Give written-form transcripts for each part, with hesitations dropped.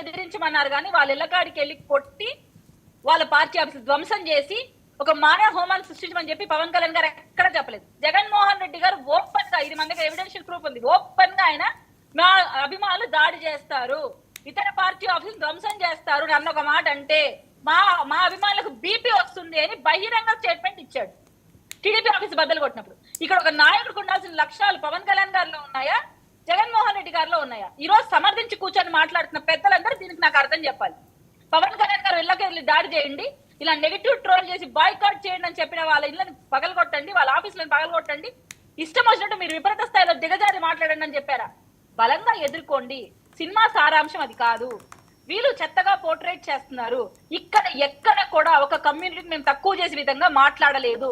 బెదిరించమన్నారు కానీ వాళ్ళ ఇళ్ళకాడికి వెళ్ళి కొట్టి వాళ్ళ పార్టీ ఆఫీస్ ధ్వంసం చేసి ఒక మానవ హోమాన్ని సృష్టించమని చెప్పి పవన్ కళ్యాణ్ గారు ఎక్కడ చెప్పలేదు. జగన్మోహన్ రెడ్డి గారు ఓపెన్ గా, ఇది మన దగ్గర ఎవిడెన్షియల్ ప్రూఫ్ ఉంది, ఓపెన్ గా ఆయన మా అభిమానులు దాడి చేస్తారు, ఇతర పార్టీ ఆఫీస్ ధ్వంసం చేస్తారు అన్న ఒక మాట అంటే మా అభిమానులకు బీపీ వస్తుంది అని బహిరంగ స్టేట్మెంట్ ఇచ్చాడు టీడీపీ ఆఫీస్ బద్దలు కొట్టినప్పుడు. ఇక్కడ ఒక నాయకుడికి ఉండాల్సిన లక్షణాలు పవన్ కళ్యాణ్ గారిలో ఉన్నాయా, జగన్మోహన్ రెడ్డి గారిలో ఉన్నాయా? ఈ రోజు సమర్థించి కూర్చొని మాట్లాడుతున్న పెద్దలందరూ దీనికి నాకు అర్థం చెప్పాలి. పవన్ కళ్యాణ్ గారు ఇళ్ళకి వెళ్ళి దాడి చేయండి, ఇలా నెగిటివ్ ట్రోల్ చేసి బాయ్కాట్ చేయండి అని చెప్పిన వాళ్ళ ఇళ్ళని పగలగొట్టండి, వాళ్ళ ఆఫీసులను పగలగొట్టండి, ఇష్టం వచ్చినట్టు మీరు విపరీత స్థాయిలో దిగజారి మాట్లాడండి అని చెప్పారా? బలంగా ఎదుర్కోండి. సినిమా సారాంశం అది కాదు. వీళ్ళు చెత్తగా పోర్ట్రేట్ చేస్తున్నారు. ఇక్కడ ఎక్కడ కూడా ఒక కమ్యూనిటీని మేము తక్కువ చేసే విధంగా మాట్లాడలేదు.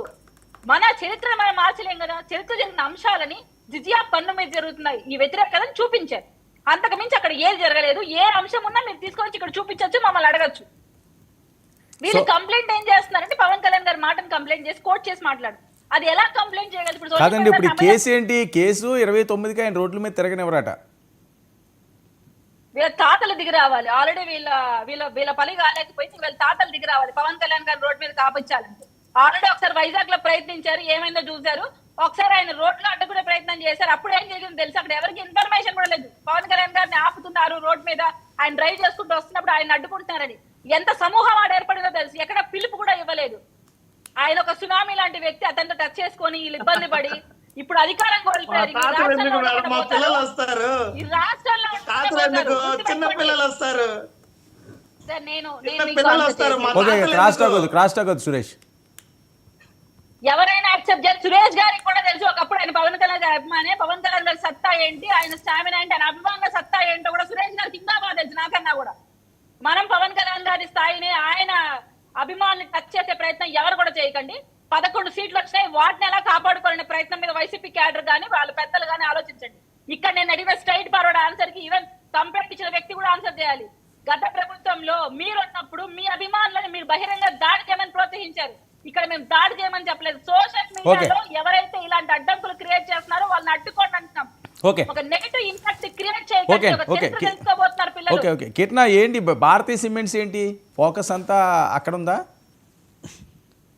మన చరిత్ర మనం మార్చలేం కదా. చరిత్ర జరిగిన అంశాలని జిజియా పన్ను మీద జరుగుతున్నాయి ఈ వ్యతిరేకతను చూపించారు. అంతకు మించి అక్కడ ఏది జరగలేదు. ఏ అంశం ఉన్నా మీరు తీసుకొని ఇక్కడ చూపించచ్చు, మమ్మల్ని అడగచ్చు. వీళ్ళు కంప్లైంట్ ఏం చేస్తున్నారంటే పవన్ కళ్యాణ్ గారి మాటను కంప్లైంట్ చేసి కోర్టు చేసి మాట్లాడు. అది ఎలా కంప్లైంట్ చేయగలరు? కాదండి, ఇప్పుడు కేసు ఏంటి? కేసు 29కి ఆయన రోడ్ల మీద తిరగనివ్వరట. వీళ్ళ తాతలు దిగి రావాలి. ఆల్రెడీ వీళ్ళ పని కాలేకపోయింది, వీళ్ళ తాతలు దిగి రావాలి పవన్ కళ్యాణ్ గారు రోడ్ మీద కాపించాలంటే. ఆల్రెడీ ఒకసారి వైజాగ్ లో ప్రయత్నించారు, ఏమైందో చూశారు. ఒకసారి ఆయన రోడ్ లో అడ్డుకునే ప్రయత్నం చేశారు. అప్పుడు ఏం జరిగింది తెలుసు? అక్కడ ఎవరికి ఇన్ఫర్మేషన్ కూడా లేదు. పవన్ కళ్యాణ్ గారిని ఆపుతున్నారు రోడ్ మీద, ఆయన డ్రైవ్ చేసుకుంటూ వస్తున్నప్పుడు ఆయన అడ్డుకుంటున్నారని. ఎంత సమూహం ఆడ ఏర్పడిందో తెలుసు. ఎక్కడ పిలుపు కూడా ఇవ్వలేదు. ఆయన ఒక సునామీ లాంటి వ్యక్తి, అతనితో టచ్ చేసుకొని వీళ్ళు ఇబ్బంది పడి ఇప్పుడు అధికారం కోల్పోయారు. ఈ రాష్ట్ర సురేష్ ఎవరైనా యాక్సెప్ట్ చేయాలి. సురేష్ గారికి కూడా తెలుసు ఒకప్పుడు ఆయన పవన్ కళ్యాణ్ గారి అభిమానే. పవన్ కళ్యాణ్ గారి సత్తా ఏంటి, ఆయన స్టామినా ఏంటి, ఆయన అభిమానుల సత్తా ఏంటో కూడా సురేష్ గారికి ఇంకా బాగా తెలుసు నాకన్నా కూడా. మనం పవన్ కళ్యాణ్ గారి స్థాయిని, ఆయన అభిమానులు టచ్ చేసే ప్రయత్నం ఎవరు కూడా చేయకండి. 11 సీట్లు వచ్చినాయి, వాటిని ఎలా కాపాడుకోవాలనే ప్రయత్నం మీద వైసీపీ క్యాడర్ కానీ వాళ్ళ పెద్దలు కానీ ఆలోచించండి. ఇక్కడ నేను అడిగిన స్ట్రైట్ ఫార్వర్డ్ ఆన్సర్ కి ఈవెన్ కంప్లైంట్ ఇచ్చిన వ్యక్తి కూడా ఆన్సర్ చేయాలి. గత ప్రభుత్వంలో మీరున్నప్పుడు మీ అభిమానులను మీరు బహిరంగ దాడి చేయమని ప్రోత్సహించారు. ఇక్కడ మేము దాడి చేయమని చెప్పలేదు. సోషల్ మీడియాలో ఎవరైతే ఇలాంటి అడ్డంకులు క్రియేట్ చేస్తున్నారో వాళ్ళని అడ్డుకోండి అంటున్నాం. ఒక నెగటివ్ ఇంపాక్ట్ క్రియేట్ చేయబోతున్నారు పిల్లలు. కిట్నా ఏంటి భారతీయ సిమెంట్స్ ఏంటి ఫోకస్ అంతా అక్కడ ఉందా?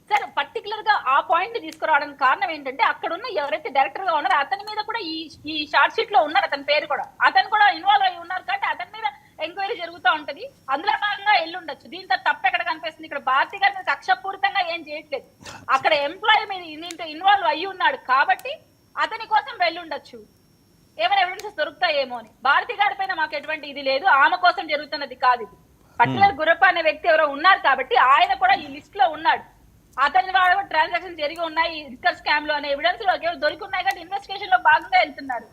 సార్ పర్టికులర్ గా ఆ పాయింట్ తీసుకురావడానికి కారణం ఏంటంటే అక్కడ ఉన్న ఎవరైతే డైరెక్టర్ గా ఉన్నారో అతని మీద కూడా ఈ షార్ట్ షీట్ లో ఉన్నారు, అతని పేరు కూడా, అతను కూడా ఇన్వాల్వ్ అయి ఉన్నారు. కాబట్టి అతని మీద ఎంక్వైరీ జరుగుతూ ఉంటది. అందులో భాగంగా ఎల్లుండొచ్చు. దీంతో తప్పు ఎక్కడ కనిపిస్తుంది? ఇక్కడ భారతి గారి మీద కక్షపూరితంగా ఏం చేయట్లేదు. అక్కడ ఎంప్లాయీ మీద ఇన్వాల్వ్ అయ్యి ఉన్నాడు కాబట్టి అతని కోసం వెళ్ళుండొచ్చు. ఏమైనా ఎవిడెన్సెస్ దొరుకుతాయేమో అని. భారతి గారి పైన మాకు ఎటువంటి ఇది లేదు, ఆమె కోసం జరుగుతున్నది కాదు ఇది. పర్టికులర్ గురప్ప అనే వ్యక్తి ఎవరో ఉన్నారు కాబట్టి ఆయన కూడా ఈ లిస్ట్ లో ఉన్నాడు. అతని వాడు ట్రాన్సాక్షన్ జరిగి ఉన్నాయి లిక్కర్ స్కామ్ లో అనే ఎవిడెన్స్ లో దొరికి ఉన్నాయి కాబట్టి ఇన్వెస్టిగేషన్ లో భాగంగా వెళ్తున్నారు.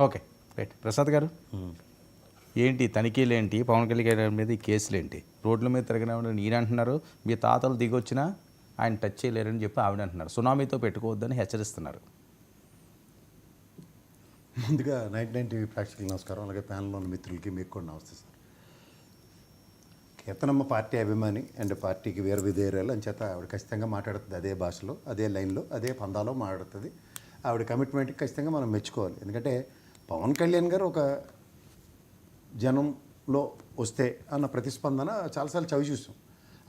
Okay right. ప్రసాద్ గారు ఏంటి తనిఖీలు ఏంటి, పవన్ కళ్యాణ్ మీద ఈ కేసులు ఏంటి? రోడ్ల మీద తిరగనివ్వడం ఈయన అంటున్నారు, మీ తాతలు దిగొచ్చినా ఆయన టచ్ చేయలేరని చెప్పి ఆవిడ అంటున్నారు. సునామీతో పెట్టుకోవద్దని హెచ్చరిస్తున్నారు. ముందుగా 99 టీవీ ప్రేక్షకులకు నమస్కారం, అలాగే ప్యానల్లోని మిత్రులకి మీకు కూడా నమస్తే సార్. కేతనమ్మ పార్టీ అభిమాని అండ్ పార్టీకి వేరు విధేయురాలు అని చేత ఆవిడ ఖచ్చితంగా మాట్లాడుతుంది అదే భాషలో, అదే లైన్లో, అదే పందాలో మాట్లాడుతుంది. ఆవిడ కమిట్మెంట్కి ఖచ్చితంగా మనం మెచ్చుకోవాలి. ఎందుకంటే పవన్ కళ్యాణ్ గారు ఒక జనంలో వస్తే అన్న ప్రతిస్పందన చాలాసార్లు చవి చూసాం.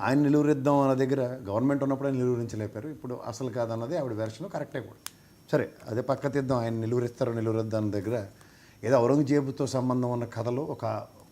ఆయన నిలువరిద్దాం అన్న దగ్గర గవర్నమెంట్ ఉన్నప్పుడు ఆయన నిలువరించలేపారు. ఇప్పుడు అసలు కాదన్నది ఆవిడ వెర్షన్ కరెక్టే కూడా. సరే అదే పక్క తీద్దాం, ఆయన నిలువరిస్తారు నిలువరిద్దాం దగ్గర ఏదో ఔరంగజేబుతో సంబంధం ఉన్న కథలో ఒక